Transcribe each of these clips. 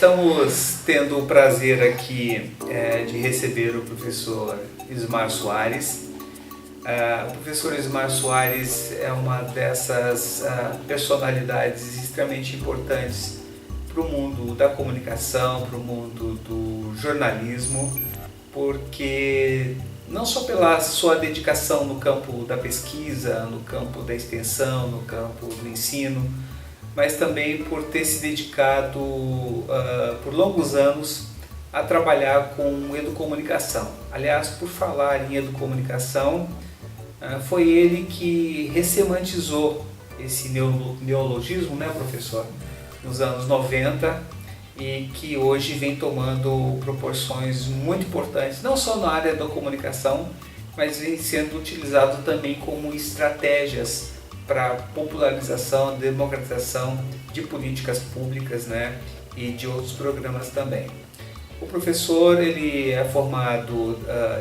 Estamos tendo o prazer aqui de receber o professor Ismar Soares. O professor Ismar Soares é uma dessas personalidades extremamente importantes para o mundo da comunicação, para o mundo do jornalismo, porque não só pela sua dedicação no campo da pesquisa, no campo da extensão, no campo do ensino, mas também por ter se dedicado por longos anos a trabalhar com educomunicação. Aliás, por falar em educomunicação, foi ele que ressemantizou esse neologismo, né, professor, nos anos 90, e que hoje vem tomando proporções muito importantes, não só na área da comunicação, mas vem sendo utilizado também como estratégias para popularização, democratização de políticas públicas, né, e de outros programas também. O professor ele é formado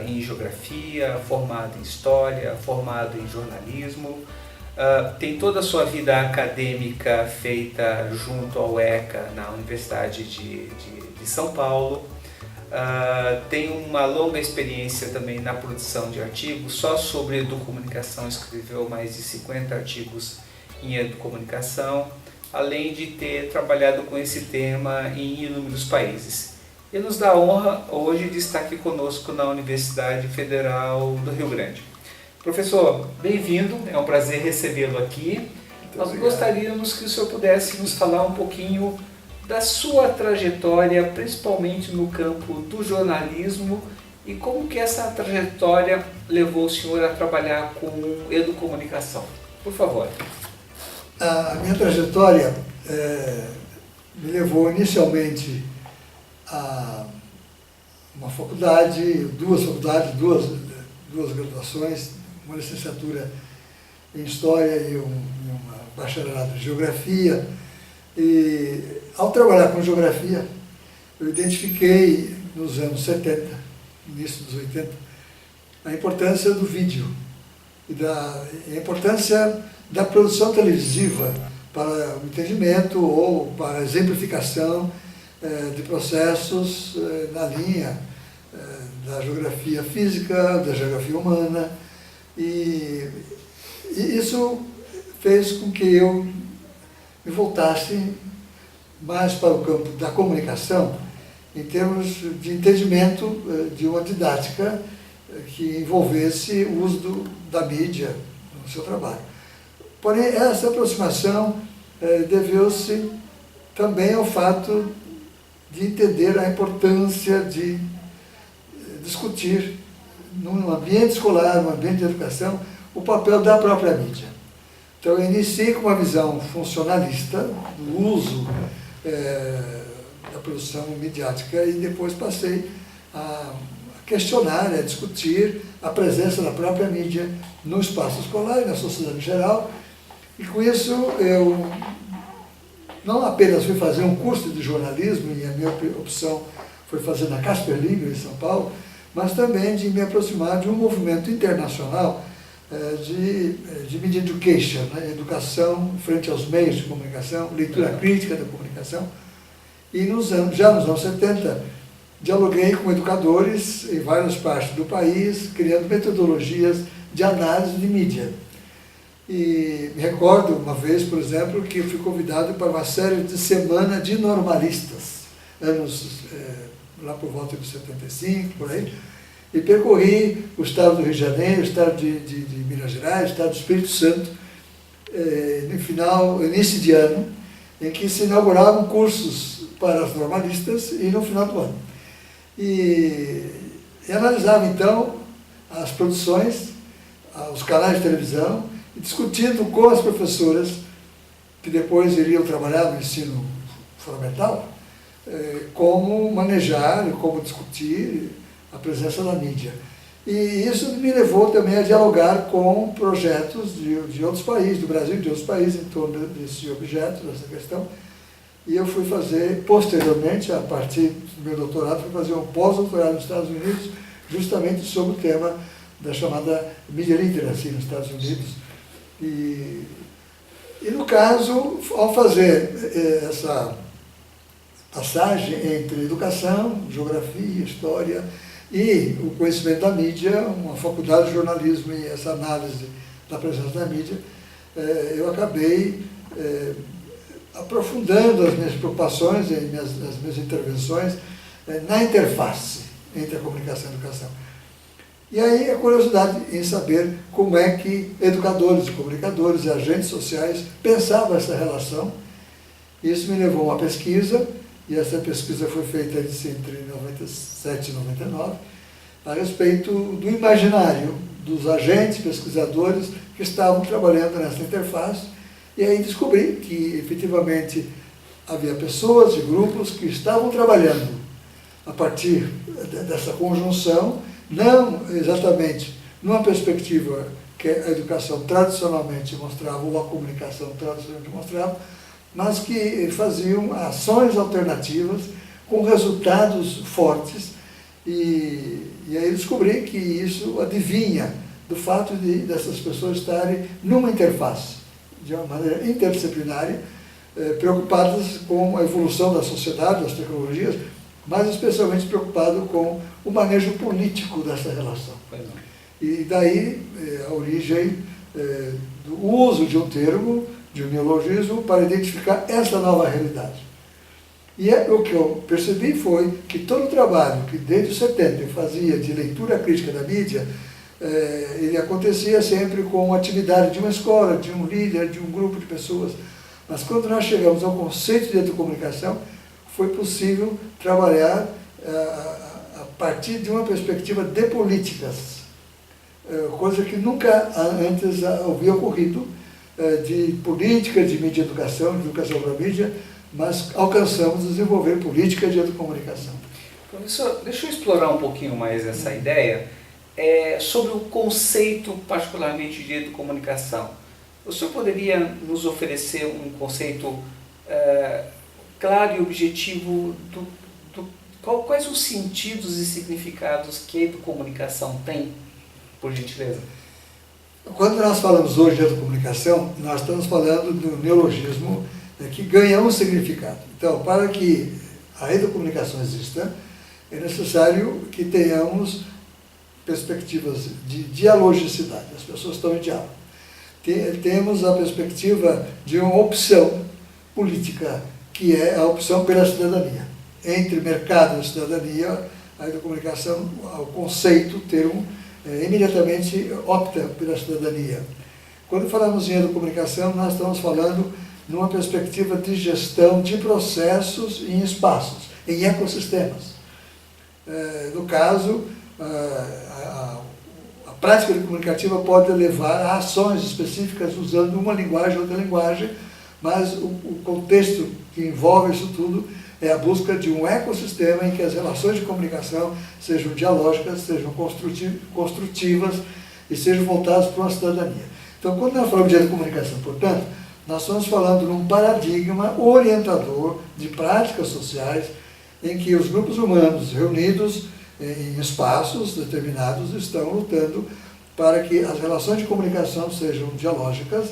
em geografia, formado em história, formado em jornalismo, tem toda a sua vida acadêmica feita junto ao ECA na Universidade de São Paulo. Tem uma longa experiência também na produção de artigos. Só sobre educomunicação escreveu mais de 50 artigos em educomunicação, além de ter trabalhado com esse tema em inúmeros países. E nos dá a honra hoje de estar aqui conosco na Universidade Federal do Rio Grande. Professor, bem-vindo, é um prazer recebê-lo aqui. Nós gostaríamos que o senhor pudesse nos falar um pouquinho da sua trajetória, principalmente no campo do jornalismo, e como que essa trajetória levou o senhor a trabalhar com educomunicação. Por favor. A minha trajetória me levou inicialmente a uma faculdade, duas graduações, uma licenciatura em História e uma bacharelado em Geografia. E ao trabalhar com Geografia, eu identifiquei nos anos 70, início dos 80, a importância do vídeo e a importância da produção televisiva para o entendimento ou para a exemplificação de processos na linha da geografia física, da geografia humana, e isso fez com que eu me voltasse mais para o campo da comunicação, em termos de entendimento de uma didática que envolvesse o uso da mídia no seu trabalho. Porém, essa aproximação deveu-se também ao fato de entender a importância de discutir, num ambiente escolar, num ambiente de educação, o papel da própria mídia. Então, eu iniciei com uma visão funcionalista do uso da produção midiática e depois passei a questionar, a discutir a presença da própria mídia no espaço escolar e na sociedade em geral. E com isso, eu não apenas fui fazer um curso de jornalismo, e a minha opção foi fazer na Casper Libero, em São Paulo, mas também de me aproximar de um movimento internacional de media education, né? Educação frente aos meios de comunicação, leitura crítica da comunicação. E já nos anos 70, dialoguei com educadores em várias partes do país, criando metodologias de análise de mídia. E me recordo uma vez, por exemplo, que eu fui convidado para uma série de Semana de Normalistas, lá por volta de 75, por aí, e percorri o estado do Rio de Janeiro, o estado de Minas Gerais, o estado do Espírito Santo, no início de ano, em que se inauguravam cursos para os normalistas e no final do ano. E analisava, então, as produções, os canais de televisão, e discutindo com as professoras, que depois iriam trabalhar no ensino fundamental, como manejar e como discutir a presença da mídia. E isso me levou também a dialogar com projetos de outros países, do Brasil e de outros países, em torno desse objeto, dessa questão. E eu fui fazer, posteriormente, a partir do meu doutorado, fui fazer um pós-doutorado nos Estados Unidos, justamente sobre o tema da chamada Media Literacy nos Estados Unidos. E no caso, ao fazer passagem entre educação, geografia, história e o conhecimento da mídia, uma faculdade de jornalismo e essa análise da presença da mídia, eu acabei aprofundando as minhas preocupações e as minhas intervenções na interface entre a comunicação e a educação. E aí a curiosidade em saber como é que educadores e comunicadores e agentes sociais pensavam essa relação. Isso me levou a uma pesquisa, e essa pesquisa foi feita entre 97 e 99, a respeito do imaginário dos agentes, pesquisadores que estavam trabalhando nessa interface, e aí descobri que efetivamente havia pessoas e grupos que estavam trabalhando a partir dessa conjunção, não exatamente numa perspectiva que a educação tradicionalmente mostrava, ou a comunicação tradicionalmente mostrava, mas que faziam ações alternativas com resultados fortes. E aí eu descobri que isso adivinha do fato dessas pessoas estarem numa interface, de uma maneira interdisciplinária, preocupadas com a evolução da sociedade, das tecnologias, mas especialmente preocupado com o manejo político dessa relação. E daí a origem do uso de um termo, de um neologismo, para identificar essa nova realidade. E o que eu percebi foi que todo o trabalho que desde os 70 eu fazia de leitura crítica da mídia, ele acontecia sempre com a atividade de uma escola, de um líder, de um grupo de pessoas. Mas quando nós chegamos ao conceito de educomunicação, foi possível trabalhar a partir de uma perspectiva de políticas, coisa que nunca antes havia ocorrido, de política, de mídia e educação, de educação para a mídia, mas alcançamos desenvolver política de educomunicação. Professor, deixa eu explorar um pouquinho mais essa ideia sobre o conceito particularmente de educomunicação. O senhor poderia nos oferecer um conceito claro e objetivo quais os sentidos e significados que a educomunicação tem, por gentileza? Quando nós falamos hoje de educomunicação, nós estamos falando do neologismo que ganha um significado. Então, para que a educomunicação exista, é necessário que tenhamos perspectivas de dialogicidade. As pessoas estão em diálogo. Temos a perspectiva de uma opção política, que é a opção pela cidadania. Entre mercado e cidadania, a educomunicação, o conceito, o termo, imediatamente opta pela cidadania. Quando falamos em educomunicação, nós estamos falando numa perspectiva de gestão de processos em espaços, em ecossistemas. No caso, a prática comunicativa pode levar a ações específicas usando uma linguagem ou outra linguagem, mas o contexto que envolve isso tudo é a busca de um ecossistema em que as relações de comunicação sejam dialógicas, sejam construtivas e sejam voltadas para uma cidadania. Então, quando nós falamos de educomunicação, portanto, nós estamos falando num paradigma orientador de práticas sociais em que os grupos humanos reunidos em espaços determinados estão lutando para que as relações de comunicação sejam dialógicas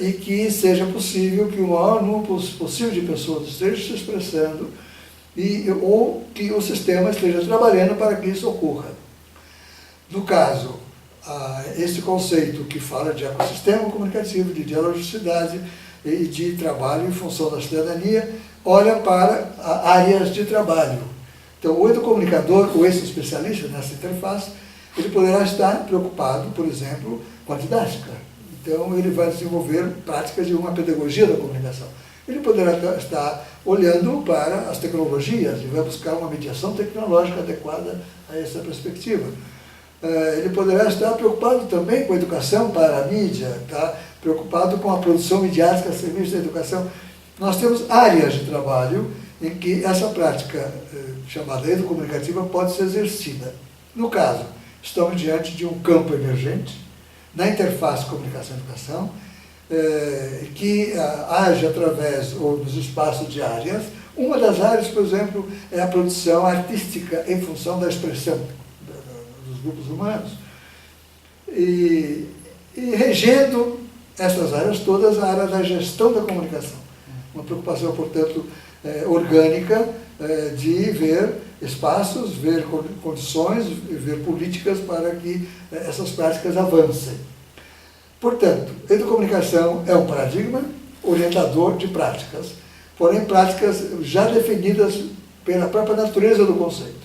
e que seja possível que o maior número possível de pessoas esteja se expressando ou que o sistema esteja trabalhando para que isso ocorra. No caso, esse conceito que fala de ecossistema comunicativo, de dialogicidade e de trabalho em função da cidadania, olha para áreas de trabalho. Então, o educomunicador, ou esse especialista nessa interface, ele poderá estar preocupado, por exemplo, com a didática. Então, ele vai desenvolver práticas de uma pedagogia da comunicação. Ele poderá estar olhando para as tecnologias e vai buscar uma mediação tecnológica adequada a essa perspectiva. Ele poderá estar preocupado também com a educação para a mídia, tá? Preocupado com a produção midiática a serviço da educação. Nós temos áreas de trabalho em que essa prática chamada educomunicativa pode ser exercida. No caso, estamos diante de um campo emergente, na interface comunicação-educação, que age através ou nos espaços de áreas. Uma das áreas, por exemplo, é a produção artística em função da expressão dos grupos humanos. E regendo essas áreas todas, a área da gestão da comunicação. Uma preocupação, portanto, orgânica de ver espaços, ver condições, ver políticas para que essas práticas avancem. Portanto, educomunicação é um paradigma orientador de práticas, porém práticas já definidas pela própria natureza do conceito.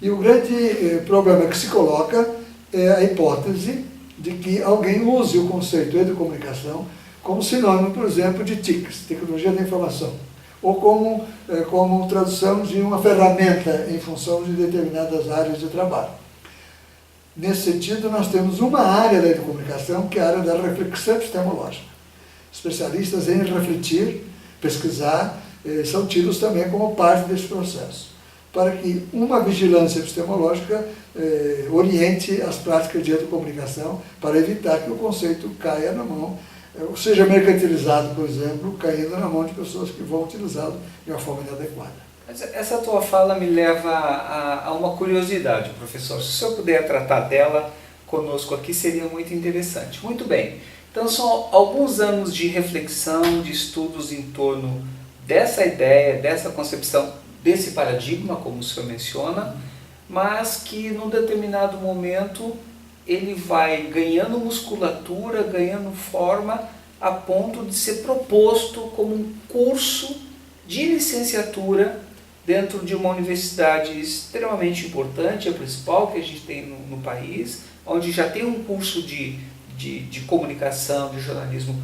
E o grande problema que se coloca é a hipótese de que alguém use o conceito educomunicação como sinônimo, por exemplo, de TICs, tecnologia da informação, ou como tradução de uma ferramenta em função de determinadas áreas de trabalho. Nesse sentido, nós temos uma área da educomunicação, que é a área da reflexão epistemológica. Especialistas em refletir, pesquisar, são tidos também como parte desse processo, para que uma vigilância epistemológica oriente as práticas de educomunicação, para evitar que o conceito caia na mão, seja mercantilizado, por exemplo, caindo na mão de pessoas que vão utilizá-lo de uma forma inadequada. Essa tua fala me leva a uma curiosidade, professor. Se o senhor puder tratar dela conosco aqui, seria muito interessante. Muito bem. Então, são alguns anos de reflexão, de estudos em torno dessa ideia, dessa concepção, desse paradigma, como o senhor menciona, mas que num determinado momento ele vai ganhando musculatura, ganhando forma, a ponto de ser proposto como um curso de licenciatura dentro de uma universidade extremamente importante, a principal que a gente tem no país, onde já tem um curso de comunicação, de jornalismo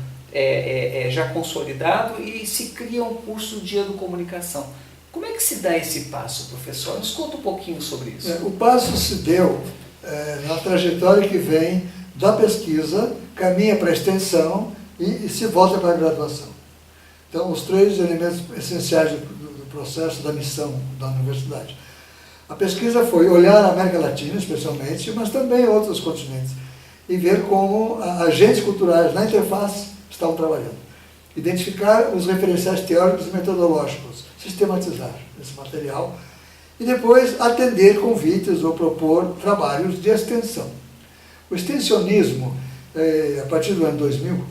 já consolidado, e se cria um curso de educomunicação. Como é que se dá esse passo, professor? Nos conta um pouquinho sobre isso. O passo se deu na trajetória que vem da pesquisa, caminha para a extensão e se volta para a graduação. Então, os três elementos essenciais do processo, da missão da universidade. A pesquisa foi olhar a América Latina, especialmente, mas também outros continentes, e ver como agentes culturais na interface estavam trabalhando. Identificar os referenciais teóricos e metodológicos, sistematizar esse material, e depois atender convites ou propor trabalhos de extensão. O extensionismo, a partir do ano 2000,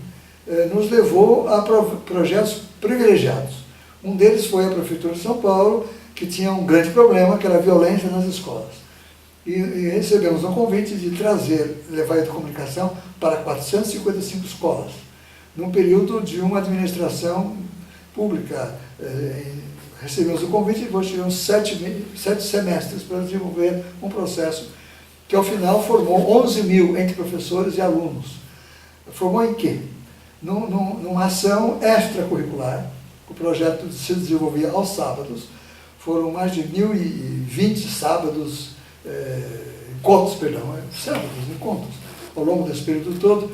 nos levou a projetos privilegiados. Um deles foi a Prefeitura de São Paulo, que tinha um grande problema, que era a violência nas escolas. E recebemos um convite de levar a educomunicação para 455 escolas, num período de uma administração pública. Recebemos o convite e depois tivemos 7 semestres para desenvolver um processo que, ao final, formou 11 mil entre professores e alunos. Formou em quê? Numa ação extracurricular. O projeto se desenvolvia aos sábados. Foram mais de 1.020 sábados, encontros, ao longo desse período todo,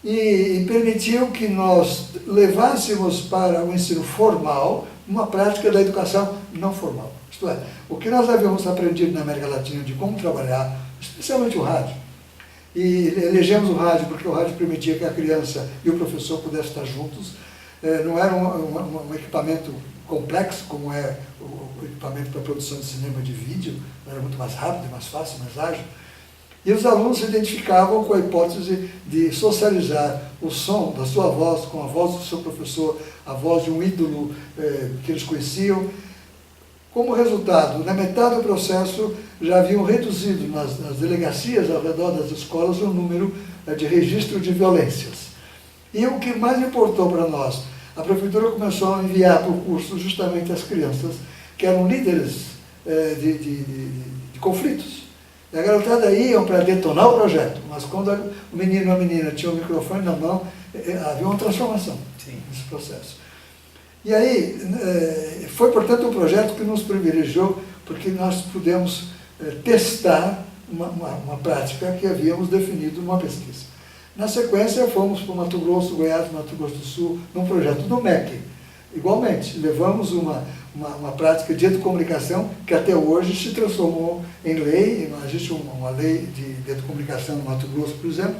e permitiu que nós levássemos para o ensino formal uma prática da educação não formal. Isto é, o que nós havíamos aprendido na América Latina de como trabalhar, especialmente o rádio, e elegemos o rádio porque o rádio permitia que a criança e o professor pudessem estar juntos. Não era um equipamento complexo, como é o equipamento para produção de cinema de vídeo, era muito mais rápido, mais fácil, mais ágil. E os alunos se identificavam com a hipótese de socializar o som da sua voz com a voz do seu professor, a voz de um ídolo que eles conheciam. Como resultado, na metade do processo, já haviam reduzido nas delegacias ao redor das escolas o número de registro de violências. E o que mais importou para nós, a Prefeitura começou a enviar para o curso justamente as crianças que eram líderes de conflitos. E a garotada iam para detonar o projeto, mas quando o menino ou a menina tinham o microfone na mão, havia uma transformação nesse processo. E aí, foi, portanto, um projeto que nos privilegiou, porque nós pudemos testar uma prática que havíamos definido numa pesquisa. Na sequência, fomos para o Mato Grosso, Goiás, Mato Grosso do Sul, num projeto do MEC. Igualmente, levamos uma prática de educomunicação que até hoje se transformou em lei. Existe uma lei de educomunicação no Mato Grosso, por exemplo,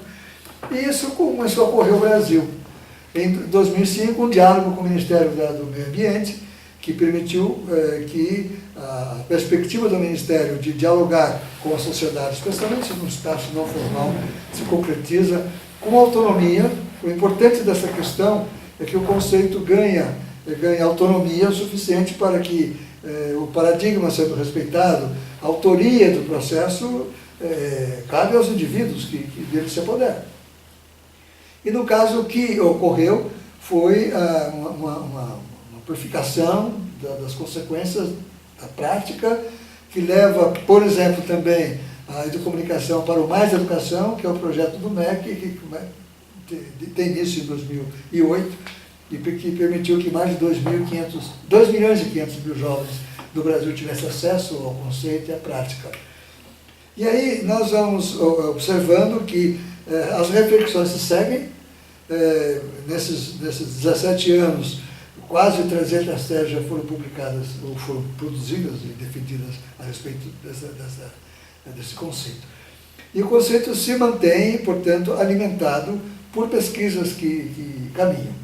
e isso começou a ocorrer no Brasil. Em 2005, um diálogo com o Ministério do Meio Ambiente, que permitiu que a perspectiva do Ministério de dialogar com a sociedade, especialmente no espaço não formal, se concretiza com autonomia. O importante dessa questão é que o conceito ganha ganhe autonomia o suficiente para que o paradigma sendo respeitado, a autoria do processo cabe aos indivíduos que dele se apoderam. E no caso o que ocorreu foi uma purificação das consequências da prática, que leva, por exemplo, também a educomunicação para o Mais Educação, que é o projeto do MEC, que tem início em 2008, e que permitiu que mais de 2.500.000 jovens do Brasil tivessem acesso ao conceito e à prática. E aí nós vamos observando que as reflexões se seguem. Nesses 17 anos, quase 300 teses já foram publicadas, ou foram produzidas e defendidas a respeito desse conceito. E o conceito se mantém, portanto, alimentado por pesquisas que caminham.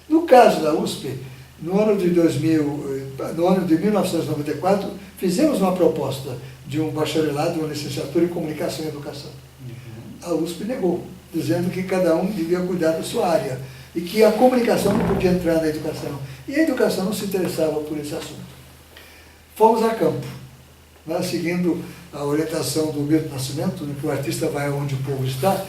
No caso da USP, no ano de 1994, fizemos uma proposta de um bacharelado, uma licenciatura em Comunicação e Educação. A USP negou, dizendo que cada um devia cuidar da sua área e que a comunicação não podia entrar na educação. E a educação não se interessava por esse assunto. Fomos a campo, seguindo a orientação do Milton Nascimento, que o artista vai onde o povo está.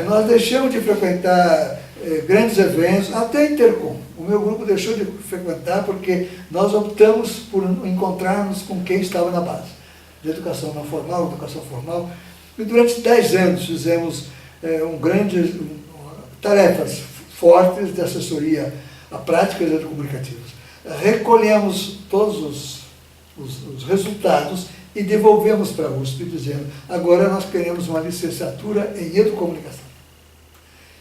Nós deixamos de frequentar grandes eventos, até Intercom. O meu grupo deixou de frequentar porque nós optamos por encontrarmos com quem estava na base, de educação não formal, educação formal. E durante 10 anos fizemos tarefas fortes de assessoria a práticas educomunicativas. Recolhemos todos os resultados e devolvemos para a USP, dizendo: agora nós queremos uma licenciatura em educomunicação.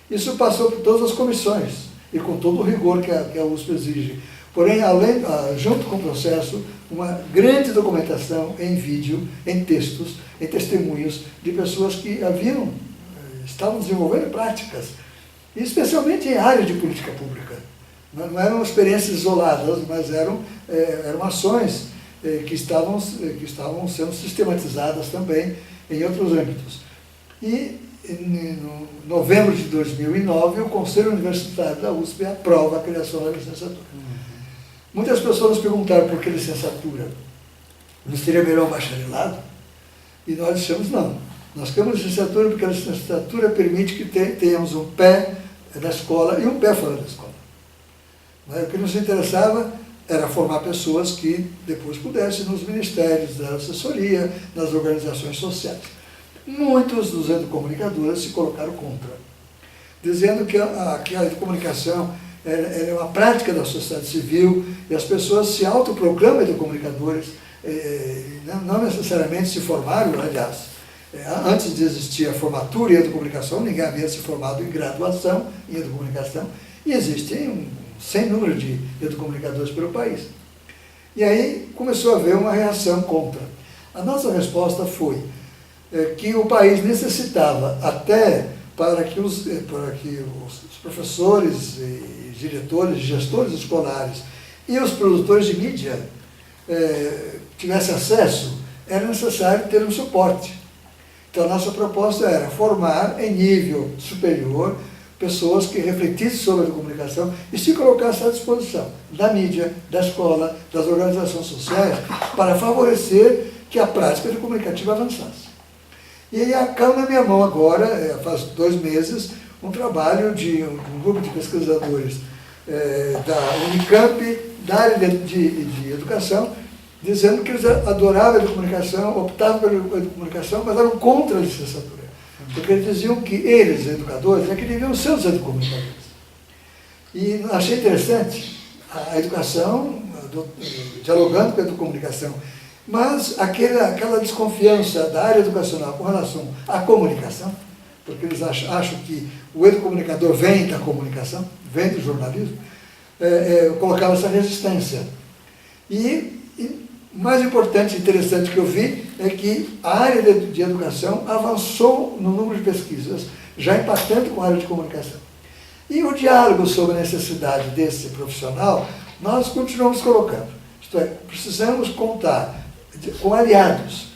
Isso passou por todas as comissões e com todo o rigor que a USP exige. Porém, junto com o processo, uma grande documentação em vídeo, em textos, em testemunhos de pessoas que estavam desenvolvendo práticas, especialmente em área de política pública. Não eram experiências isoladas, mas eram ações que estavam sendo sistematizadas também em outros âmbitos. E em novembro de 2009, o Conselho Universitário da USP aprova a criação da licenciatura. Muitas pessoas nos perguntaram por que licenciatura. Não seria melhor um bacharelado? E nós dissemos não. Nós queremos licenciatura porque a licenciatura permite que tenhamos um pé na escola e um pé fora da escola. O que nos interessava era formar pessoas que depois pudessem nos ministérios da assessoria, nas organizações sociais. Muitos dos educomunicadores se colocaram contra, dizendo que a educomunicação é uma prática da sociedade civil e as pessoas se autoproclamam educomunicadores, não necessariamente se formaram, aliás. Antes de existir a formatura em educomunicação, ninguém havia se formado em graduação em educomunicação, e existem sem número de educomunicadores pelo país. E aí começou a haver uma reação contra. A nossa resposta foi que o país necessitava, até para que os professores, e diretores, gestores escolares e os produtores de mídia tivessem acesso, era necessário ter um suporte. Então, a nossa proposta era formar em nível superior pessoas que refletissem sobre a comunicação e se colocassem à disposição da mídia, da escola, das organizações sociais, para favorecer que a prática comunicativa avançasse. E aí caiu na minha mão agora, faz 2 meses, um trabalho de um grupo de pesquisadores da Unicamp, da área de educação, dizendo que eles adoravam a educomunicação, optavam pela educomunicação, mas eram contra a licenciatura. Porque eles diziam que eles, educadores, que deviam ser os educomunicadores. E achei interessante a educação, dialogando com a educomunicação, mas aquela desconfiança da área educacional com relação à comunicação, porque eles acham que o educomunicador vem da comunicação, vem do jornalismo, colocava essa resistência. E mais importante e interessante que eu vi é que a área de educação avançou no número de pesquisas, já impactando com a área de comunicação. E o diálogo sobre a necessidade desse profissional, nós continuamos colocando. Isto é, precisamos contar com aliados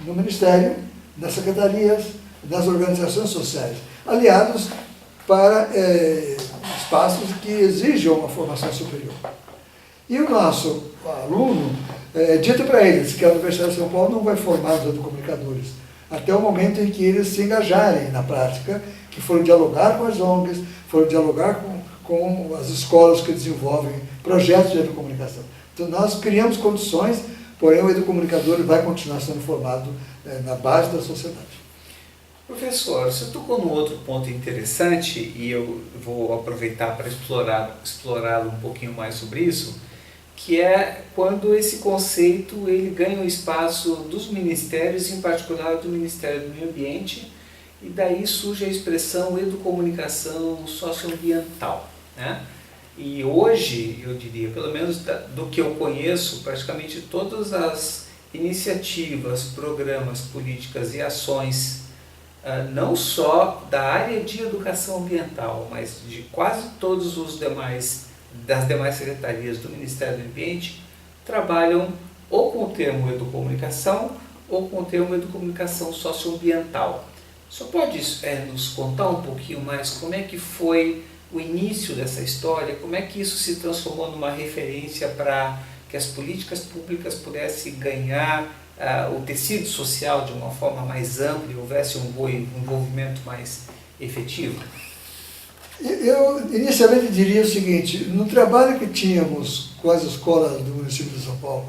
no Ministério, nas secretarias, nas organizações sociais, aliados para espaços que exijam uma formação superior. E o nosso aluno, dito para eles que a Universidade de São Paulo não vai formar os educomunicadores, até o momento em que eles se engajarem na prática, que foram dialogar com as ONGs, foram dialogar com as escolas que desenvolvem projetos de educomunicação. Então nós criamos condições, porém o educomunicador vai continuar sendo formado na base da sociedade. Professor, você tocou num outro ponto interessante e eu vou aproveitar para explorá-lo um pouquinho mais sobre isso, que é quando esse conceito ele ganha o espaço dos ministérios, em particular do Ministério do Meio Ambiente, e daí surge a expressão educomunicação socioambiental, né? E hoje, eu diria, pelo menos do que eu conheço, praticamente todas as iniciativas, programas, políticas e ações, não só da área de educação ambiental, mas de quase todos os das demais secretarias do Ministério do Ambiente, trabalham ou com o termo educomunicação ou com o termo educomunicação socioambiental. O senhor pode nos contar um pouquinho mais como é que foi o início dessa história, como é que isso se transformou numa referência para que as políticas públicas pudessem ganhar o tecido social de uma forma mais ampla e houvesse um envolvimento mais efetivo? Eu inicialmente diria o seguinte: no trabalho que tínhamos com as escolas do município de São Paulo,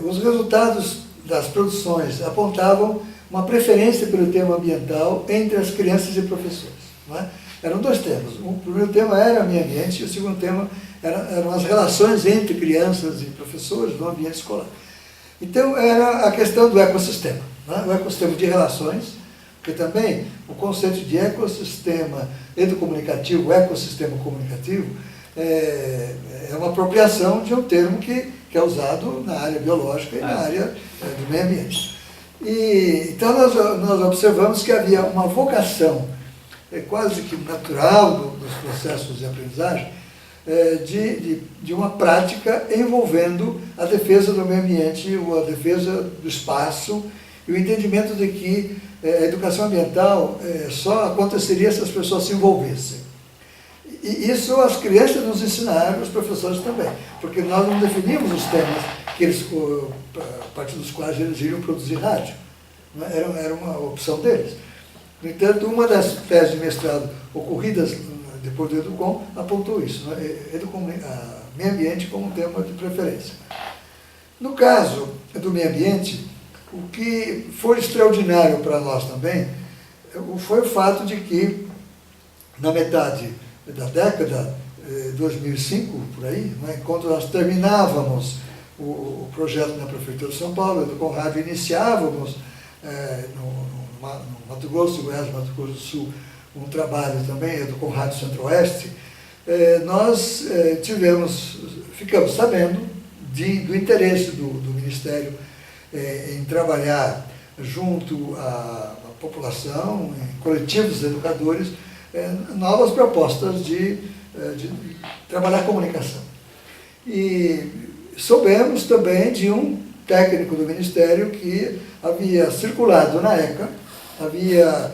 os resultados das produções apontavam uma preferência pelo tema ambiental entre as crianças e professores. Não é? Eram dois temas. O primeiro tema era o meio ambiente e o segundo tema eram as relações entre crianças e professores no ambiente escolar. Então era a questão do ecossistema, né? O ecossistema de relações, porque também o conceito de ecossistema educomunicativo, ecossistema comunicativo, é uma apropriação de um termo que é usado na área biológica e na área do meio ambiente. Então nós observamos que havia uma vocação quase que natural dos processos de aprendizagem, de uma prática envolvendo a defesa do meio ambiente, a defesa do espaço e o entendimento de que a educação ambiental só aconteceria se as pessoas se envolvessem. E isso as crianças nos ensinaram, os professores também, porque nós não definimos os temas a partir dos quais eles iriam produzir rádio. Era uma opção deles. No entanto, uma das teses de mestrado ocorridas depois do Educom apontou isso, meio ambiente como tema de preferência. No caso do meio ambiente, o que foi extraordinário para nós também foi o fato de que, na metade da década, 2005, por aí, quando nós terminávamos o projeto na Prefeitura de São Paulo, do Conrado, iniciávamos no Mato Grosso, Goiás, Mato Grosso do Sul, um trabalho também do Conrado Centro-Oeste, nós ficamos sabendo do interesse do Ministério em trabalhar junto à população, em coletivos de educadores, novas propostas de trabalhar a comunicação. E soubemos também de um técnico do Ministério que havia circulado na ECA, havia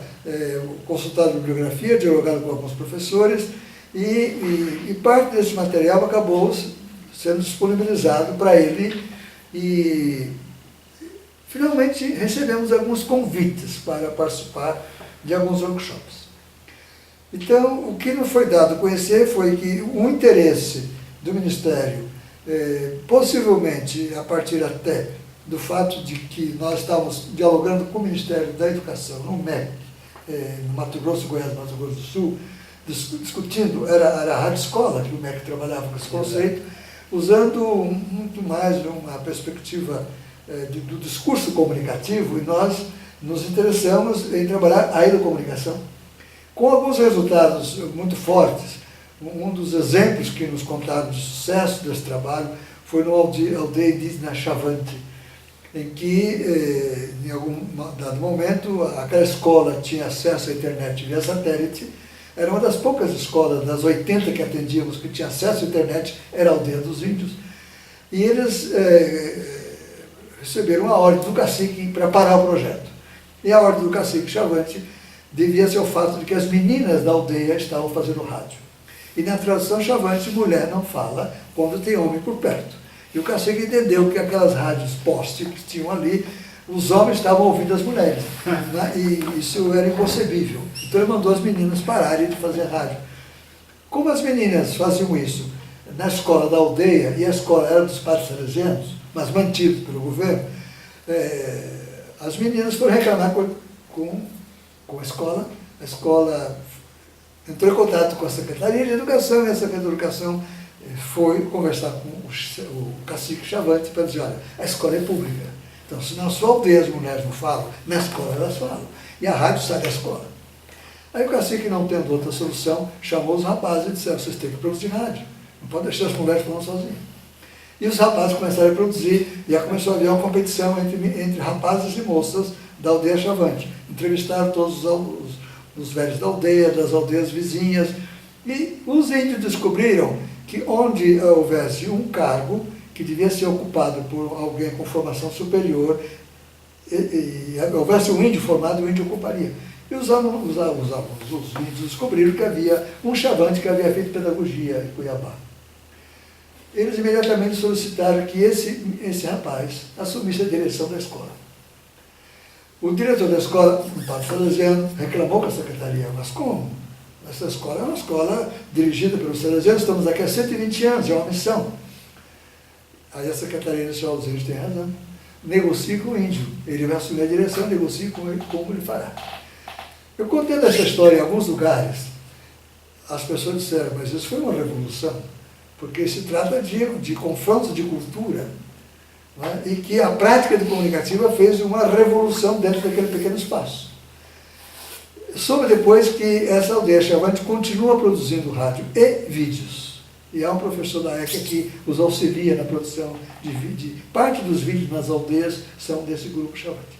consultado a bibliografia, dialogado com alguns professores, e parte desse material acabou sendo disponibilizado para ele, e finalmente recebemos alguns convites para participar de alguns workshops. Então, o que nos foi dado a conhecer foi que o interesse do Ministério, possivelmente a partir até do fato de que nós estávamos dialogando com o Ministério da Educação, no MEC, no Mato Grosso, Goiás, Mato Grosso do Sul, discutindo, era a rádio escola que o MEC trabalhava com esse conceito, usando muito mais uma perspectiva do discurso comunicativo, e nós nos interessamos em trabalhar a educomunicação, com alguns resultados muito fortes. Um dos exemplos que nos contaram de sucesso desse trabalho foi no aldeia indígena Chavante, em que, em algum dado momento, aquela escola tinha acesso à internet via satélite. Era uma das poucas escolas, das 80 que atendíamos, que tinha acesso à internet, era a aldeia dos índios. E eles receberam a ordem do cacique para parar o projeto. E a ordem do cacique Chavante devia ser o fato de que as meninas da aldeia estavam fazendo rádio. E na tradução chavante, mulher não fala quando tem homem por perto. E o cacique entendeu que aquelas rádios poste que tinham ali, os homens estavam ouvindo as mulheres. Né? E isso era inconcebível. Então ele mandou as meninas pararem de fazer rádio. Como as meninas faziam isso na escola da aldeia, e a escola era dos padres salesianos, mas mantidos pelo governo, as meninas foram reclamar com a escola entrou em contato com a Secretaria de Educação, e a Secretaria de Educação foi conversar com o cacique Chavante para dizer, olha, a escola é pública, então se na sua aldeia as mulheres não falam, na escola elas falam, e a rádio sai da escola. Aí o cacique, não tendo outra solução, chamou os rapazes e disseram, vocês têm que produzir rádio, não pode deixar as mulheres falando sozinhas. E os rapazes começaram a produzir, e aí começou a haver uma competição entre rapazes e moças da aldeia Chavante. Entrevistaram todos os velhos da aldeia, das aldeias vizinhas, e os índios descobriram que onde houvesse um cargo que devia ser ocupado por alguém com formação superior, e houvesse um índio formado, o índio ocuparia. E os índios descobriram que havia um chavante que havia feito pedagogia em Cuiabá. Eles imediatamente solicitaram que esse rapaz assumisse a direção da escola. O diretor da escola, o padre salesiano, reclamou com a secretaria, mas como? Essa escola é uma escola dirigida pelos salesianos, estamos aqui há 120 anos, é uma missão. Aí a secretaria disse, os índios têm razão, negocie com o índio, ele vai assumir a direção, negocie com ele como ele fará. Eu contei essa história em alguns lugares, as pessoas disseram, mas isso foi uma revolução, porque se trata de confrontos de cultura, né? E que a prática de comunicativa fez uma revolução dentro daquele pequeno espaço. Soube depois que essa aldeia Chavante continua produzindo rádio e vídeos. E há um professor da ECA que os auxilia na produção de vídeo. Parte dos vídeos nas aldeias são desse grupo Chavante.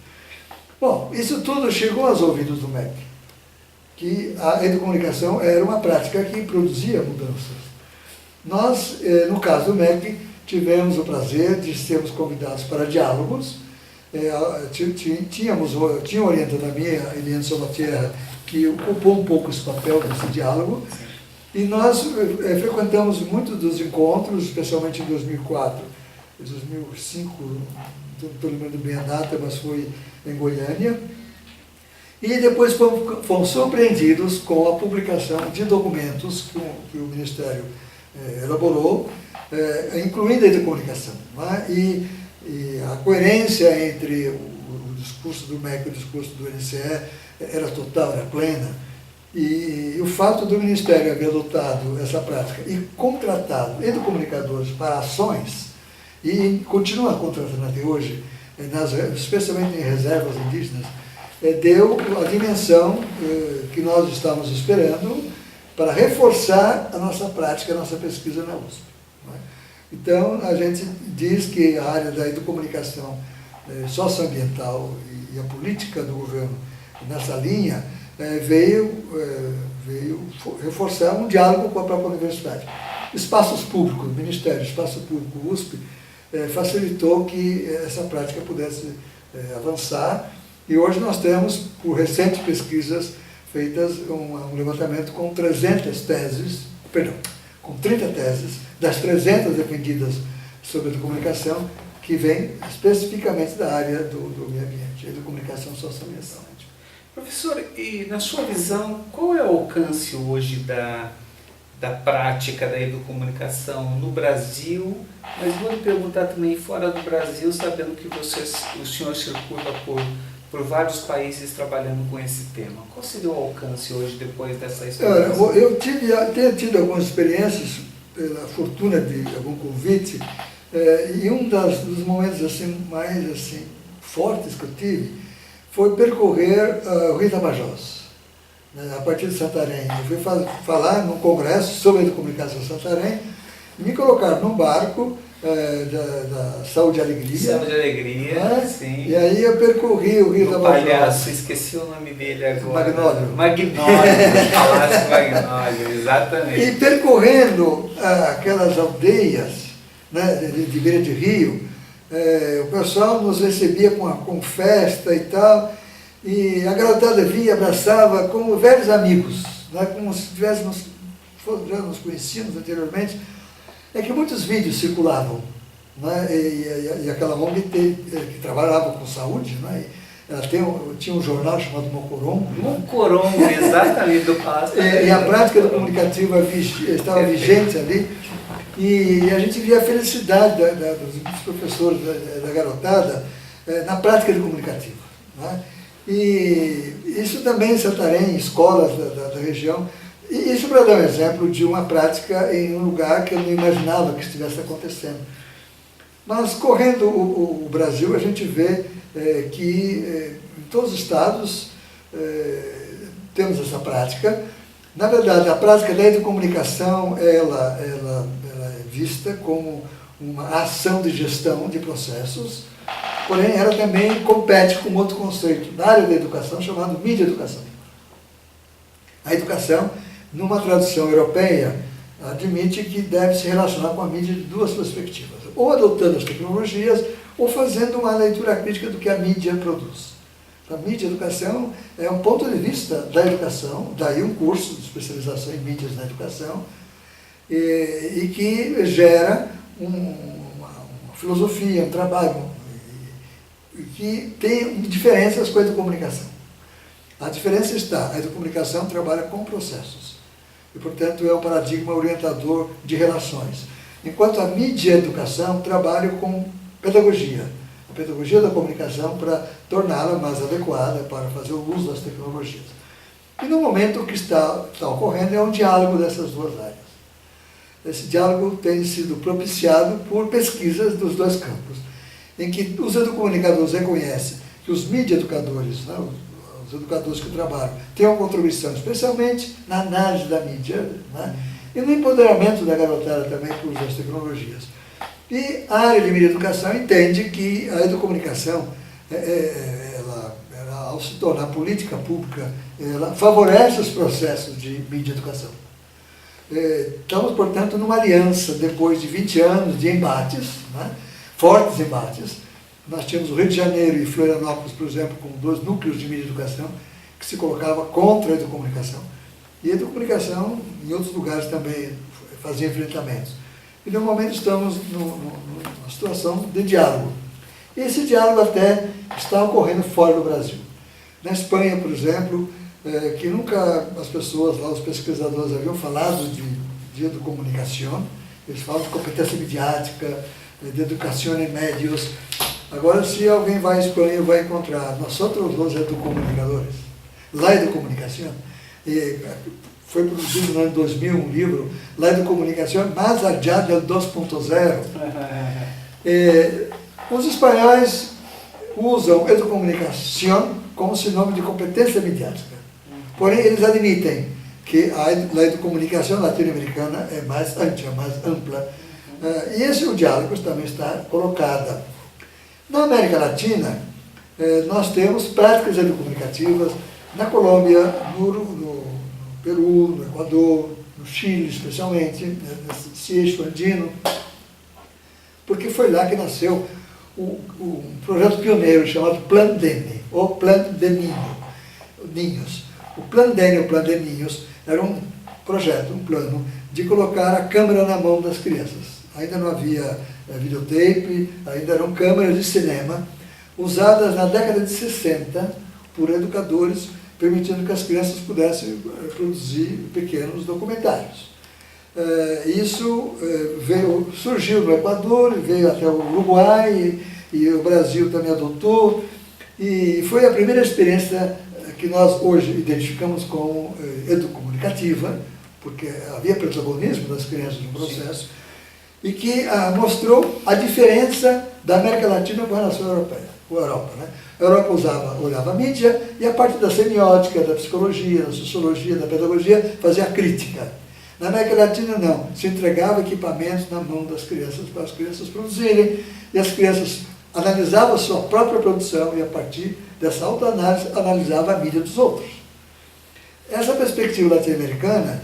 Bom, isso tudo chegou aos ouvidos do MEC, que a educomunicação era uma prática que produzia mudanças. Nós, no caso do MEC, tivemos o prazer de sermos convidados para diálogos. Tinha um orientador da minha, Eliane Salvatierra, que ocupou um pouco esse papel desse diálogo. E nós frequentamos muitos dos encontros, especialmente em 2004, 2005, não estou lembrando bem a data, mas foi em Goiânia. E depois fomos surpreendidos com a publicação de documentos que o Ministério elaborou, incluindo a educomunicação. Né? E a coerência entre o discurso do MEC e o discurso do NCE era total, era plena. E o fato do Ministério haver adotado essa prática e contratado educomunicadores para ações, e continua contratando até hoje, especialmente em reservas indígenas, deu a dimensão que nós estávamos esperando para reforçar a nossa prática, a nossa pesquisa na USP. Né? Então, a gente diz que a área da educomunicação socioambiental e a política do governo nessa linha veio reforçar um diálogo com a própria universidade. Espaços públicos, Ministério, Espaço Público, USP, facilitou que essa prática pudesse avançar, e hoje nós temos, por recentes pesquisas feitas, um levantamento com 300 teses, com 30 teses, das 300 defendidas sobre a comunicação, que vem especificamente da área do meio ambiente, da comunicação socioambiental. Professor, e na sua visão, qual é o alcance hoje da prática da educomunicação no Brasil, mas vou lhe perguntar também fora do Brasil, sabendo que o senhor circula por vários países trabalhando com esse tema. Qual seria o alcance hoje, depois dessa experiência? Eu tenho tido algumas experiências, pela fortuna de algum convite, e um dos momentos assim, mais assim, fortes que eu tive foi percorrer o Rio Tapajós, a partir de Santarém. Eu fui falar num congresso sobre a educomunicação em Santarém, e me colocaram num barco da Saúde e Alegria. Saúde e Alegria, sim. E aí eu percorri o Rio Tapajós. Palhaço, esqueci o nome dele agora. Magnólio. Palácio Magnólio, exatamente. E percorrendo aquelas aldeias, né, de beira de rio, o pessoal nos recebia com festa e tal, e a garotada vinha, abraçava como velhos amigos, né, como se estivéssemos já nos conhecíamos anteriormente, é que muitos vídeos circulavam, né? E aquela ONG que trabalhava com saúde, né? Ela tinha um jornal chamado Mocorongo. Mocorongo, exatamente, do Palácio. E a prática do comunicativo estava vigente ali. E a gente via a felicidade dos professores, da garotada, na prática do comunicativo, né? E isso também em Santarém, em escolas da região. E isso para dar um exemplo de uma prática em um lugar que eu não imaginava que estivesse acontecendo. Mas correndo o Brasil, a gente vê que em todos os estados temos essa prática. Na verdade, a prática da educomunicação, ela é vista como uma ação de gestão de processos, porém ela também compete com outro conceito na área da educação chamado mídia educação. A educação, numa tradução europeia, admite que deve se relacionar com a mídia de duas perspectivas, ou adotando as tecnologias, ou fazendo uma leitura crítica do que a mídia produz. A mídia educação é um ponto de vista da educação, daí um curso de especialização em mídias na educação, e que gera uma filosofia, um trabalho, e que tem diferenças com a educomunicação. A diferença está, a educomunicação trabalha com processos, e portanto é um paradigma orientador de relações, enquanto a mídia educação trabalha com pedagogia, a pedagogia da comunicação para torná-la mais adequada para fazer o uso das tecnologias. E no momento o que está ocorrendo é um diálogo dessas duas áreas. Esse diálogo tem sido propiciado por pesquisas dos dois campos, em que os educomunicadores reconhecem que os mídia-educadores, né, os educadores que trabalham, têm uma contribuição, especialmente na análise da mídia, né, e no empoderamento da garotada também por uso das tecnologias. E a área de mídia educação entende que a educomunicação, ela, ao se tornar política pública, ela favorece os processos de mídia educação. Estamos, portanto, numa aliança, depois de 20 anos de embates, né, fortes embates. Nós tínhamos o Rio de Janeiro e Florianópolis, por exemplo, com dois núcleos de mídia educação, que se colocava contra a educomunicação. E a educomunicação, em outros lugares, também fazia enfrentamentos. E, no momento, estamos numa situação de diálogo. E esse diálogo até está ocorrendo fora do Brasil. Na Espanha, por exemplo, que nunca as pessoas lá, os pesquisadores, haviam falado de educomunicação, eles falam de competência midiática, de educação em médios. Agora, se alguém vai à Espanha, vai encontrar nós outros os educomunicadores, La Educomunicación, foi produzido no ano 2000 um livro, La Educomunicación Más Allá del 2.0. Os espanhóis usam educomunicação como sinônimo de competência midiática. Porém, eles admitem que a educomunicação latino-americana é mais ampla. E esse o diálogo também está colocado. Na América Latina, nós temos práticas educomunicativas na Colômbia, no Peru, no Equador, no Chile especialmente, nesse eixo andino, porque foi lá que nasceu um projeto pioneiro chamado Plan DENE, ou Plan de Ninhos. O Plan DENE, o Plan de Ninhos, era um projeto, um plano de colocar a câmera na mão das crianças. Ainda não havia videotape, ainda eram câmeras de cinema, usadas na década de 60 por educadores, permitindo que as crianças pudessem produzir pequenos documentários. Isso surgiu no Equador, veio até o Uruguai, e o Brasil também adotou, e foi a primeira experiência que nós hoje identificamos como educomunicativa, porque havia protagonismo das crianças no processo, e que mostrou a diferença da América Latina com relação à Europa. Né? A Europa olhava a mídia e a parte da semiótica, da psicologia, da sociologia, da pedagogia, fazia a crítica. Na América Latina, não. Se entregava equipamentos na mão das crianças para as crianças produzirem, e as crianças analisavam a sua própria produção e, a partir dessa autoanálise, analisavam a mídia dos outros. Essa perspectiva latino-americana,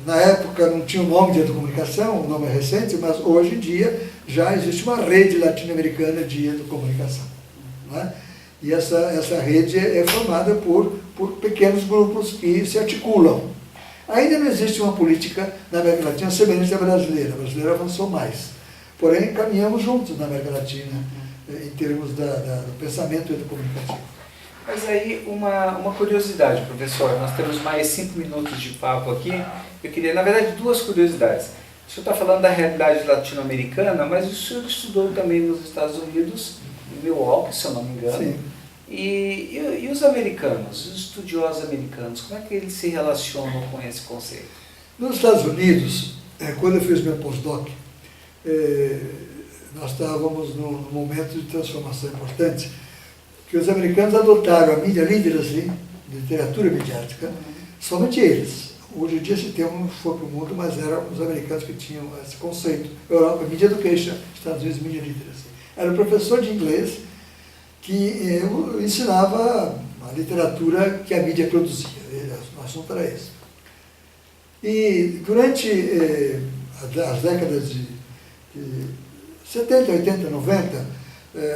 na época não tinha o nome de educomunicação, o nome é recente, mas hoje em dia já existe uma rede latino-americana de educomunicação. Né? E essa rede é formada por pequenos grupos que se articulam. Ainda não existe uma política na América Latina semelhante à brasileira. A brasileira avançou mais. Porém, caminhamos juntos na América Latina, em termos do pensamento e do comunicativo. Mas aí, uma curiosidade, professor. Nós temos mais 5 minutos de papo aqui. Eu queria, na verdade, 2 curiosidades. O senhor está falando da realidade latino-americana, mas o senhor estudou também nos Estados Unidos, em Milwaukee, se eu não me engano. Sim. E os americanos, os estudiosos americanos, como é que eles se relacionam com esse conceito? Nos Estados Unidos, quando eu fiz meu postdoc, nós estávamos num momento de transformação importante, que os americanos adotaram a mídia literacy, literatura midiática, somente eles. Hoje em dia esse termo foi para o mundo, mas eram os americanos que tinham esse conceito. Europa, Media Education, Estados Unidos, Media Literacy. Era o professor de inglês que ensinava a literatura que a mídia produzia. O assunto era esse. E durante as décadas de 70, 80, 90,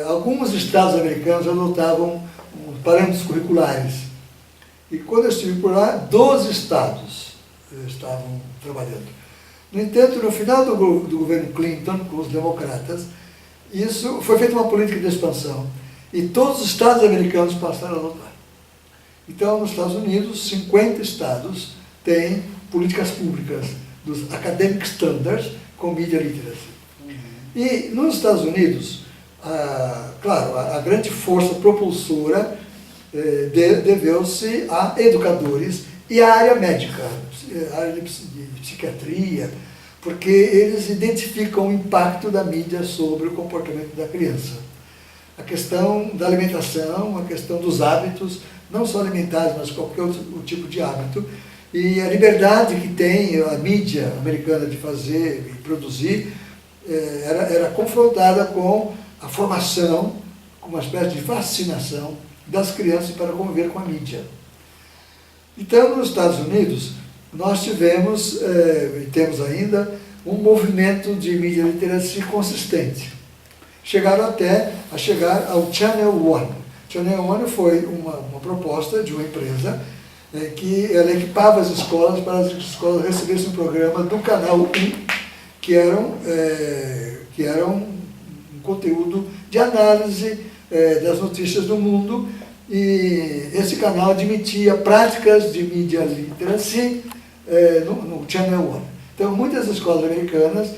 alguns estados americanos adotavam parâmetros curriculares. E quando eu estive por lá, 12 estados estavam trabalhando. No entanto, no final do governo Clinton, com os democratas, isso foi feita uma política de expansão. E todos os estados americanos passaram a adotar. Então, nos Estados Unidos, 50 estados têm políticas públicas dos academic standards com media literacy. E nos Estados Unidos, claro, a grande força propulsora deveu-se a educadores e à área médica, a área de psiquiatria, porque eles identificam o impacto da mídia sobre o comportamento da criança. A questão da alimentação, a questão dos hábitos, não só alimentares, mas qualquer outro tipo de hábito, e a liberdade que tem a mídia americana de fazer e produzir, era confrontada com a formação, com uma espécie de fascinação das crianças para conviver com a mídia. Então, nos Estados Unidos, nós tivemos, e temos ainda, um movimento de mídia literacy consistente. Chegaram até a chegar ao Channel One. Channel One foi uma proposta de uma empresa que ela equipava as escolas para as escolas recebessem um programa do canal 1, que era um conteúdo de análise das notícias do mundo, e esse canal admitia práticas de media literacy no Channel One. Então, muitas escolas americanas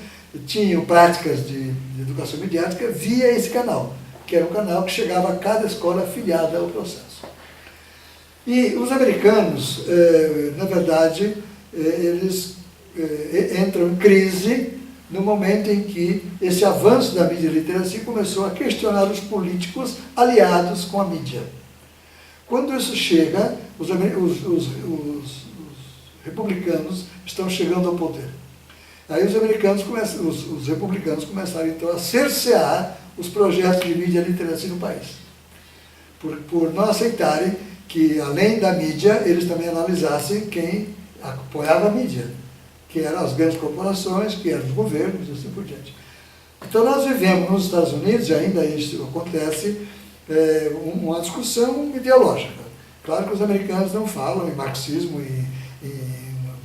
tinham práticas de educação midiática via esse canal, que era um canal que chegava a cada escola afiliada ao processo. E os americanos, na verdade, eles entram em crise no momento em que esse avanço da mídia literacia começou a questionar os políticos aliados com a mídia. Quando isso chega, os republicanos estão chegando ao poder. Aí os republicanos começaram então a cercear os projetos de mídia literacia no país, por não aceitarem que, além da mídia, eles também analisassem quem apoiava a mídia, que eram as grandes corporações, que eram os governos e assim por diante. Então nós vivemos nos Estados Unidos, e ainda isso acontece, uma discussão ideológica. Claro que os americanos não falam em marxismo e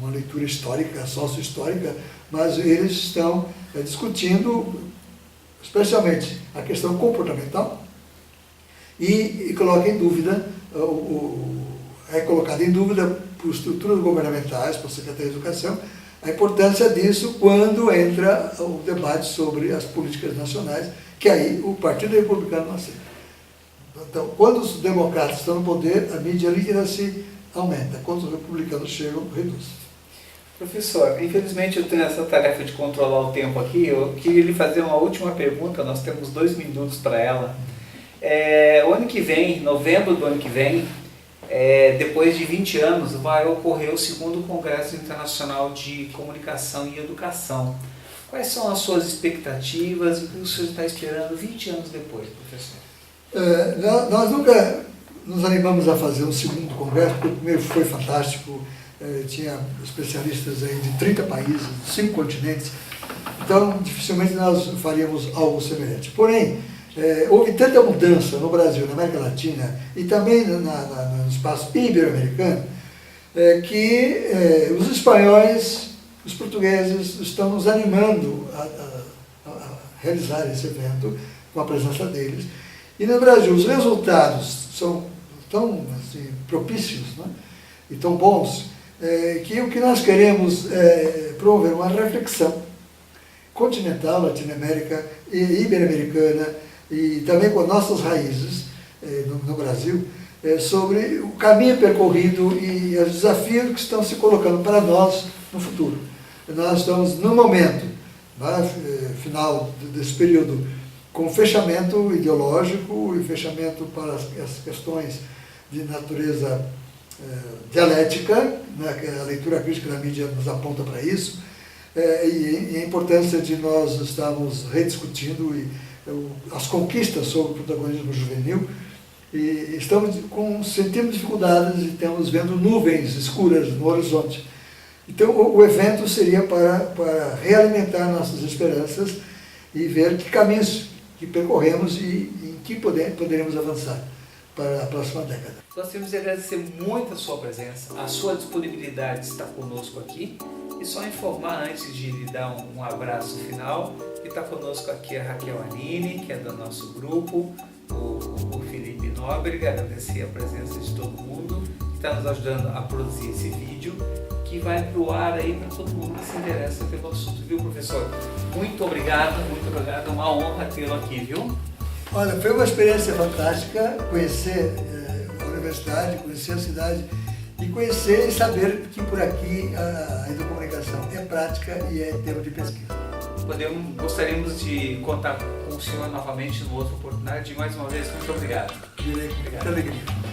uma leitura histórica, sócio-histórica, mas eles estão discutindo especialmente a questão comportamental e coloca em dúvida, é colocada em dúvida por estruturas governamentais, por Secretaria de Educação, a importância disso quando entra o debate sobre as políticas nacionais, que aí o Partido Republicano não aceita. Então, quando os democratas estão no poder, a mídia literacy aumenta. Quando os republicanos chegam, reduz. Professor, infelizmente eu tenho essa tarefa de controlar o tempo aqui. Eu queria lhe fazer uma última pergunta, nós temos 2 minutos para ela. O ano que vem, novembro do ano que vem, depois de 20 anos, vai ocorrer o 2º Congresso Internacional de Comunicação e Educação. Quais são as suas expectativas e o que o senhor está esperando 20 anos depois, professor? Nós nunca nos animamos a fazer um 2º congresso, porque o primeiro foi fantástico, tinha especialistas aí de 30 países, 5 continentes, então dificilmente nós faríamos algo semelhante. Porém, houve tanta mudança no Brasil, na América Latina e também no espaço ibero-americano, que os espanhóis, os portugueses estão nos animando a realizar esse evento com a presença deles. E no Brasil os resultados são tão assim, propícios, né? E tão bons, que o que nós queremos é promover uma reflexão continental, latino-américa e ibero-americana, e também com nossas raízes no Brasil, sobre o caminho percorrido e os desafios que estão se colocando para nós no futuro. Nós estamos no momento, final desse período, com fechamento ideológico e fechamento para as questões de natureza dialética, né, a leitura crítica da mídia nos aponta para isso, e a importância de nós estarmos rediscutindo as conquistas sobre o protagonismo juvenil, e sentimos dificuldades e estamos vendo nuvens escuras no horizonte. Então o evento seria para realimentar nossas esperanças e ver que caminhos que percorremos e em que poderemos avançar para a próxima década. Gostaríamos de agradecer muito a sua presença, a sua disponibilidade de estar conosco aqui, e só informar antes de lhe dar um abraço final, que está conosco aqui a Raquel Anini, que é do nosso grupo, o Felipe Nóbrega, agradecer a presença de todo mundo que está nos ajudando a produzir esse vídeo, que vai para o ar aí para todo mundo que se interessa pelo assunto, viu, professor? Muito obrigado, é uma honra tê-lo aqui, viu? Olha, foi uma experiência fantástica conhecer a universidade, conhecer a cidade e conhecer e saber que por aqui a educomunicação é prática e é tema de pesquisa. Gostaríamos de contar com o senhor novamente numa outra oportunidade. Mais uma vez, muito obrigado. Muito alegria.